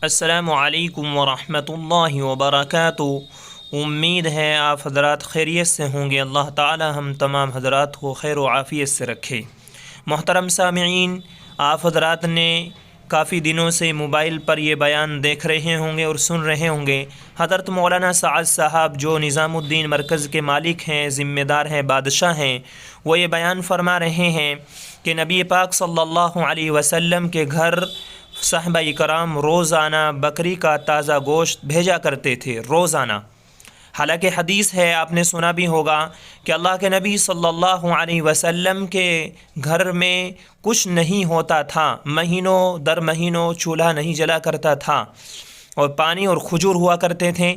السلام علیکم ورحمۃ اللہ وبرکاتہ۔ امید ہے آپ حضرات خیریت سے ہوں گے۔ اللہ تعالی ہم تمام حضرات کو خیر و عافیت سے رکھے۔ محترم سامعین، آپ حضرات نے کافی دنوں سے موبائل پر یہ بیان دیکھ رہے ہوں گے اور سن رہے ہوں گے۔ حضرت مولانا سعد صاحب جو نظام الدین مرکز کے مالک ہیں، ذمہ دار ہیں، بادشاہ ہیں، وہ یہ بیان فرما رہے ہیں کہ نبی پاک صلی اللہ علیہ وسلم کے گھر صحابہ کرام روزانہ بکری کا تازہ گوشت بھیجا کرتے تھے، روزانہ۔ حالانکہ حدیث ہے، آپ نے سنا بھی ہوگا کہ اللہ کے نبی صلی اللہ علیہ وسلم کے گھر میں کچھ نہیں ہوتا تھا، مہینوں در مہینوں چولہا نہیں جلا کرتا تھا، اور پانی اور کھجور ہوا کرتے تھے۔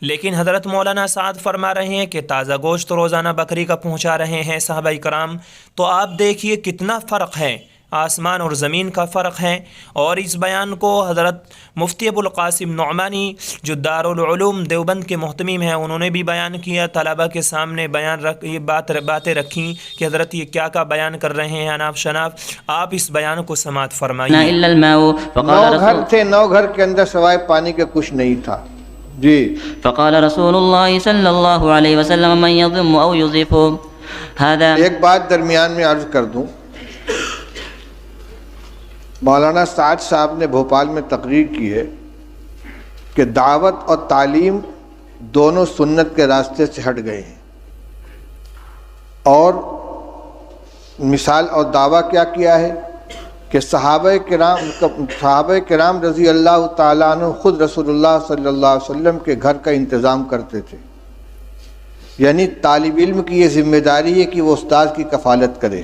لیکن حضرت مولانا سعد فرما رہے ہیں کہ تازہ گوشت روزانہ بکری کا پہنچا رہے ہیں صحابہ کرام۔ تو آپ دیکھیے کتنا فرق ہے، آسمان اور زمین کا فرق ہے۔ اور اس بیان کو حضرت مفتی ابو القاسم نعمانی جو دارالعلوم دیوبند کے محتمیم ہیں، انہوں نے بھی بیان کیا، طلبہ کے سامنے یہ باتیں رکھیں کہ حضرت یہ کیا بیان کر رہے ہیں اناف شناف۔ آپ اس بیان کو سماعت فرمائیے۔ 9 گھر تھے، 9 گھر کے اندر سوائے پانی کے کچھ نہیں تھا۔ جی فقال رسول اللہ صلی اللہ علیہ وسلم من يضم او يضيف هذا۔ ایک بات درمیان میں عرض کر دوں، مولانا سعد صاحب نے بھوپال میں تقریر کی ہے کہ دعوت اور تعلیم دونوں سنت کے راستے سے ہٹ گئے ہیں، اور مثال اور دعویٰ کیا ہے کہ صحابہ کرام رضی اللہ تعالیٰ عنہ خود رسول اللہ صلی اللہ علیہ وسلم کے گھر کا انتظام کرتے تھے۔ یعنی طالب علم کی یہ ذمہ داری ہے کہ وہ استاد کی کفالت کرے۔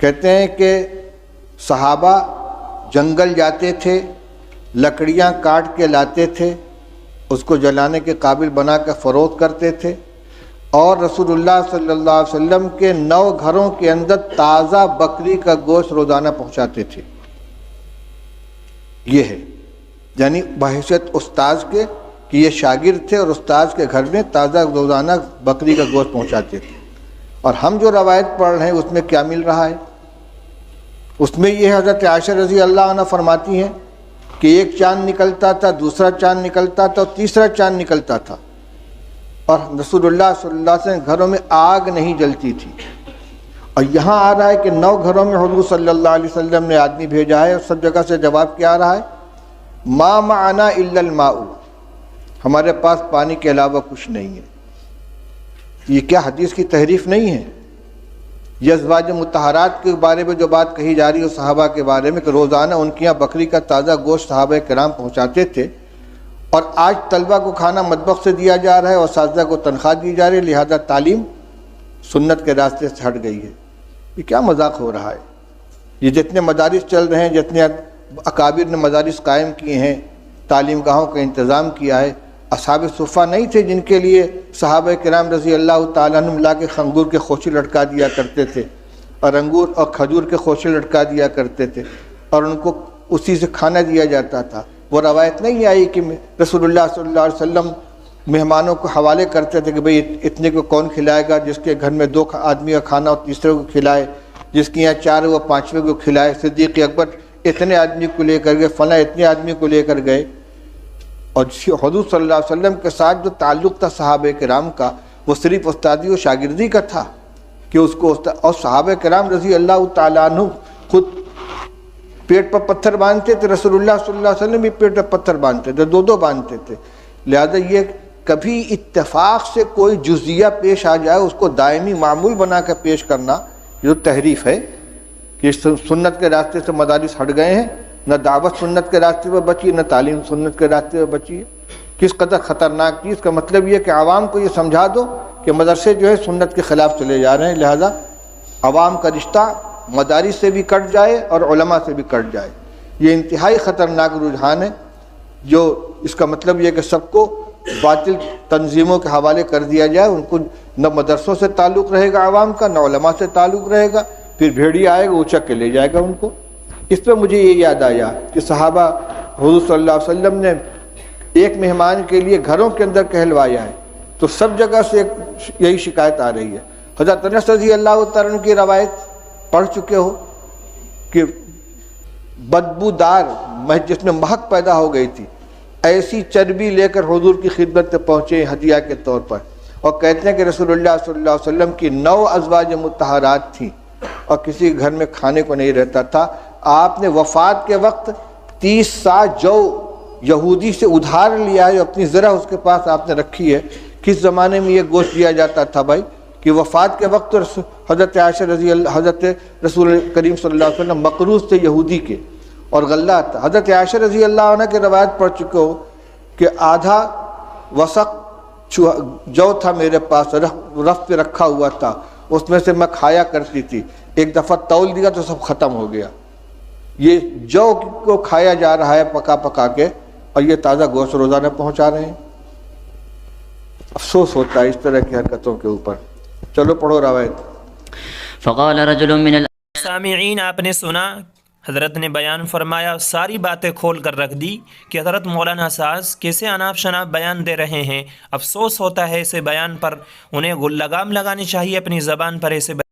کہتے ہیں کہ صحابہ جنگل جاتے تھے، لکڑیاں کاٹ کے لاتے تھے، اس کو جلانے کے قابل بنا کر فروخت کرتے تھے، اور رسول اللہ صلی اللہ علیہ وسلم کے 9 گھروں کے اندر تازہ بکری کا گوشت روزانہ پہنچاتے تھے۔ یہ ہے یعنی بحیثیت استاذ کے کہ یہ شاگرد تھے اور استاذ کے گھر میں تازہ روزانہ بکری کا گوشت پہنچاتے تھے۔ اور ہم جو روایت پڑھ رہے ہیں اس میں کیا مل رہا ہے؟ اس میں یہ حضرت عائشہ رضی اللہ عنہ فرماتی ہیں کہ ایک چاند نکلتا تھا، دوسرا چاند نکلتا تھا، اور تیسرا چاند نکلتا تھا، اور رسول اللہ صلی اللہ علیہ وسلم گھروں میں آگ نہیں جلتی تھی۔ اور یہاں آ رہا ہے کہ 9 گھروں میں حضور صلی اللہ علیہ وسلم نے آدمی بھیجا ہے، اور سب جگہ سے جواب کیا آ رہا ہے؟ ما معنا الا الماء، ہمارے پاس پانی کے علاوہ کچھ نہیں ہے۔ یہ کیا حدیث کی تحریف نہیں ہے؟ یہ ازواج مطہرات کے بارے میں جو بات کہی جا رہی ہے صحابہ کے بارے میں کہ روزانہ ان کے یہاں بکری کا تازہ گوشت صحابہ کرام پہنچاتے تھے، اور آج طلبہ کو کھانا مطبخ سے دیا جا رہا ہے اور اساتذہ کو تنخواہ دی جا رہی ہے، لہذا تعلیم سنت کے راستے سے ہٹ گئی ہے۔ یہ کیا مذاق ہو رہا ہے؟ یہ جتنے مدارس چل رہے ہیں، جتنے اکابر نے مدارس قائم کیے ہیں، تعلیم گاہوں کا انتظام کیا ہے، اصحاب صفہ نہیں تھے جن کے لیے صحابہ کرام رضی اللہ تعالیٰ عنہ لا کے انگور کے خوشے لٹکا دیا کرتے تھے، اور انگور اور کھجور کے خوشے لٹکا دیا کرتے تھے، اور ان کو اسی سے کھانا دیا جاتا تھا۔ وہ روایت نہیں آئی کہ رسول اللہ صلی اللہ علیہ وسلم مہمانوں کو حوالے کرتے تھے کہ بھئی اتنے کو کون کھلائے گا، جس کے گھر میں 2 آدمی کا کھانا اور تیسرے کو کھلائے، جس کے یہاں 4 وہ 5ویں کو کھلائے۔ صدیق اکبر اتنے آدمی کو لے کر گئے، فلاں اتنے آدمی کو لے کر گئے۔ اور حضور صلی اللہ علیہ وسلم کے ساتھ جو تعلق تھا صحابہ کرام کا، وہ صرف استادی و شاگردی کا تھا کہ اس کو اور صحابہ کرام رضی اللہ تعالیٰ عنہ خود پیٹ پر پتھر باندھتے تھے، رسول اللہ صلی اللہ علیہ وسلم بھی پیٹ پر پتھر باندھتے تھے، 2 باندھتے تھے۔ لہذا یہ کبھی اتفاق سے کوئی جزیہ پیش آ جائے اس کو دائمی معمول بنا کر پیش کرنا، یہ تو تحریف ہے کہ سنت کے راستے سے مدارس ہٹ گئے ہیں۔ نہ دعوت سنت کے راستے پر بچی، نہ تعلیم سنت کے راستے پر بچی ہے۔ کس قدر خطرناک چیز کا مطلب یہ کہ عوام کو یہ سمجھا دو کہ مدرسے جو ہے سنت کے خلاف چلے جا رہے ہیں، لہذا عوام کا رشتہ مدارس سے بھی کٹ جائے اور علماء سے بھی کٹ جائے۔ یہ انتہائی خطرناک رجحان ہے، جو اس کا مطلب یہ کہ سب کو باطل تنظیموں کے حوالے کر دیا جائے، ان کو نہ مدرسوں سے تعلق رہے گا عوام کا، نہ علماء سے تعلق رہے گا، پھر بھیڑیا آئے گا اچک کے لے جائے گا ان کو۔ اس پہ مجھے یہ یاد آیا کہ صحابہ حضور صلی اللہ علیہ وسلم نے ایک مہمان کے لیے گھروں کے اندر کہلوایا ہے، تو سب جگہ سے یہی شکایت آ رہی ہے۔ حضرت انس رضی اللہ تعالیٰ عنہ کی روایت پڑھ چکے ہو کہ بدبودار جس میں مہک پیدا ہو گئی تھی، ایسی چربی لے کر حضور کی خدمت میں پہنچے ہدیہ کے طور پر، اور کہتے ہیں کہ رسول اللہ صلی اللہ علیہ وسلم کی 9 ازواج مطہرات تھیں اور کسی گھر میں کھانے کو نہیں رہتا تھا۔ آپ نے وفات کے وقت 30 سا جو یہودی سے ادھار لیا ہے، اپنی ذرا اس کے پاس آپ نے رکھی ہے۔ کس زمانے میں یہ گوشت دیا جاتا تھا بھائی کہ وفات کے وقت حضرت عائشہ حضرت رسول کریم صلی اللہ علیہ وسلم مقروض تھے یہودی کے، اور غلہ تھا۔ حضرت عائشہ رضی اللہ عنہ کی روایت پڑھ چکے ہو کہ آدھا وسق جو تھا میرے پاس، رف پہ رکھا ہوا تھا، اس میں سے میں کھایا کرتی تھی، ایک دفعہ تول دیا تو سب ختم ہو گیا۔ یہ جو کو کھایا جا رہا ہے پکا پکا کے، اور یہ تازہ گوشت روزانہ پہنچا رہے ہیں۔ افسوس ہوتا ہے اس طرح کی حرکتوں کے اوپر۔ چلو پڑھو روایت۔ فقال رجل من سامعین، آپ نے سنا حضرت نے بیان فرمایا، ساری باتیں کھول کر رکھ دی کہ حضرت مولانا ساز کیسے اناپ شناپ بیان دے رہے ہیں۔ افسوس ہوتا ہے ایسے بیان پر، انہیں لگام لگانی چاہیے اپنی زبان پر ایسے